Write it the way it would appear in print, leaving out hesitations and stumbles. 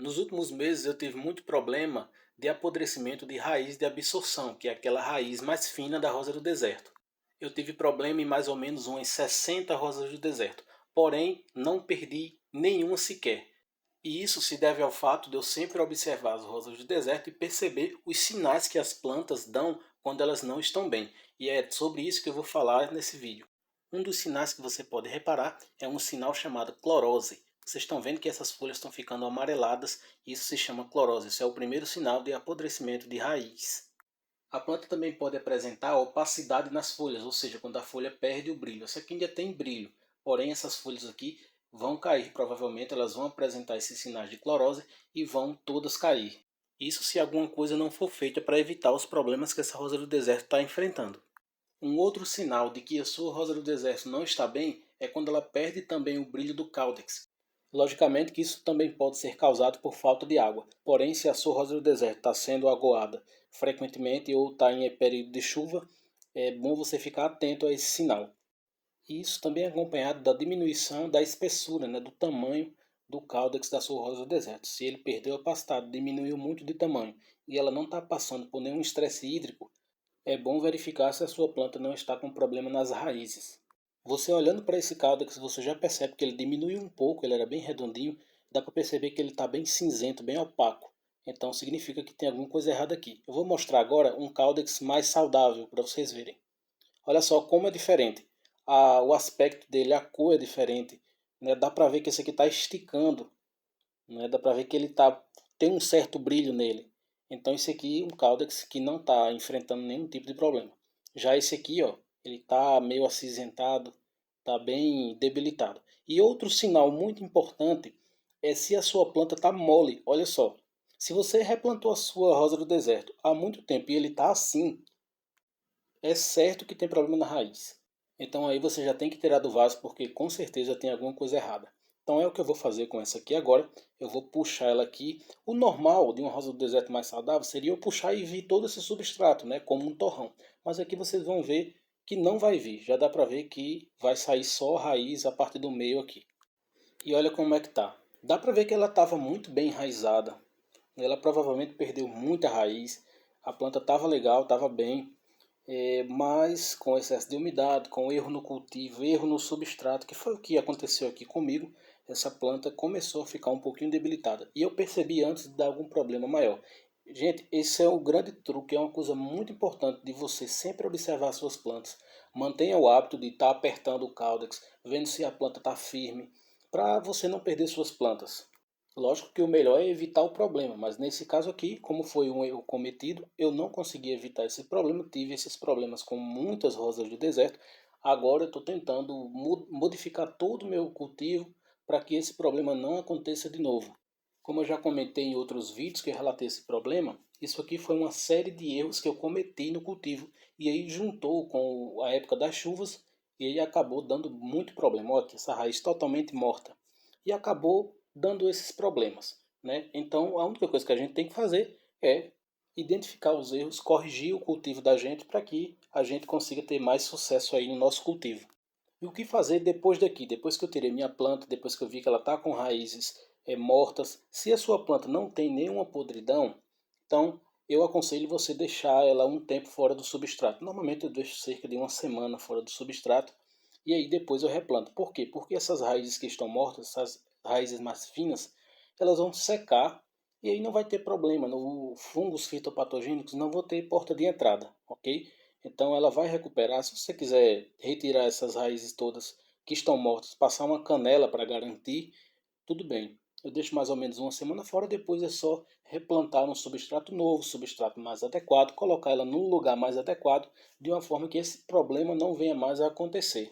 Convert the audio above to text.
Nos últimos meses eu tive muito problema de apodrecimento de raiz de absorção, que é aquela raiz mais fina da rosa do deserto. Eu tive problema em mais ou menos umas 60 rosas do deserto, porém não perdi nenhuma sequer. E isso se deve ao fato de eu sempre observar as rosas do deserto e perceber os sinais que as plantas dão quando elas não estão bem. E é sobre isso que eu vou falar nesse vídeo. Um dos sinais que você pode reparar é um sinal chamado clorose. Vocês estão vendo que essas folhas estão ficando amareladas, isso se chama clorose. Isso é o primeiro sinal de apodrecimento de raiz. A planta também pode apresentar opacidade nas folhas, ou seja, quando a folha perde o brilho. Essa aqui ainda tem brilho, porém essas folhas aqui vão cair, provavelmente elas vão apresentar esses sinais de clorose e vão todas cair. Isso se alguma coisa não for feita para evitar os problemas que essa rosa do deserto está enfrentando. Um outro sinal de que a sua rosa do deserto não está bem é quando ela perde também o brilho do caudex. Logicamente que isso também pode ser causado por falta de água, porém se a sua rosa do deserto está sendo aguada frequentemente ou está em período de chuva, é bom você ficar atento a esse sinal. E isso também é acompanhado da diminuição da espessura, do tamanho do caudex da sua rosa do deserto. Se ele perdeu a opacidade, diminuiu muito de tamanho e ela não está passando por nenhum estresse hídrico, é bom verificar se a sua planta não está com problema nas raízes. Você olhando para esse caudex, você já percebe que ele diminuiu um pouco, ele era bem redondinho, dá para perceber que ele está bem cinzento, bem opaco. Então significa que tem alguma coisa errada aqui. Eu vou mostrar agora um caudex mais saudável para vocês verem. Olha só como é diferente. O aspecto dele, a cor é diferente. Dá para ver que esse aqui está esticando. Dá para ver que ele tem um certo brilho nele. Então esse aqui é um caudex que não está enfrentando nenhum tipo de problema. Já esse aqui, ó, ele está meio acinzentado, está bem debilitado. E outro sinal muito importante é se a sua planta está mole. Olha só, se você replantou a sua rosa do deserto há muito tempo e ele está assim, é certo que tem problema na raiz. Então aí você já tem que tirar do vaso porque com certeza tem alguma coisa errada. Então é o que eu vou fazer com essa aqui agora. Eu vou puxar ela aqui. O normal de uma rosa do deserto mais saudável seria eu puxar e vir todo esse substrato, como um torrão. Mas aqui vocês vão ver que não vai vir. Já dá para ver que vai sair só a raiz a partir do meio aqui. E olha como é que tá. Dá para ver que ela estava muito bem enraizada. Ela provavelmente perdeu muita raiz. A planta estava legal, estava bem. Mas com excesso de umidade, com erro no cultivo, erro no substrato, que foi o que aconteceu aqui comigo, essa planta começou a ficar um pouquinho debilitada. E eu percebi antes de dar algum problema maior. Gente, esse é o grande truque, é uma coisa muito importante de você sempre observar suas plantas. Mantenha o hábito de estar apertando o caudex, vendo se a planta está firme, para você não perder suas plantas. Lógico que o melhor é evitar o problema, mas nesse caso aqui, como foi um erro cometido, eu não consegui evitar esse problema, tive esses problemas com muitas rosas do deserto. Agora eu estou tentando modificar todo o meu cultivo para que esse problema não aconteça de novo. Como eu já comentei em outros vídeos que eu relatei esse problema, isso aqui foi uma série de erros que eu cometi no cultivo e aí juntou com a época das chuvas e aí acabou dando muito problema. Olha aqui, essa raiz totalmente morta e acabou dando esses problemas. Então a única coisa que a gente tem que fazer é identificar os erros, corrigir o cultivo da gente para que a gente consiga ter mais sucesso aí no nosso cultivo. E o que fazer depois daqui? Depois que eu tirei minha planta, depois que eu vi que ela está com raízes mortas, se a sua planta não tem nenhuma podridão, então eu aconselho você deixar ela um tempo fora do substrato. Normalmente eu deixo cerca de uma semana fora do substrato e aí depois eu replanto. Por quê? Porque essas raízes que estão mortas, essas raízes mais finas, elas vão secar e aí não vai ter problema. Os fungos fitopatogênicos não vão ter porta de entrada, ok? Então ela vai recuperar. Se você quiser retirar essas raízes todas que estão mortas, passar uma canela para garantir, tudo bem. Eu deixo mais ou menos uma semana fora, depois é só replantar um substrato novo, substrato mais adequado, colocar ela num lugar mais adequado, de uma forma que esse problema não venha mais a acontecer.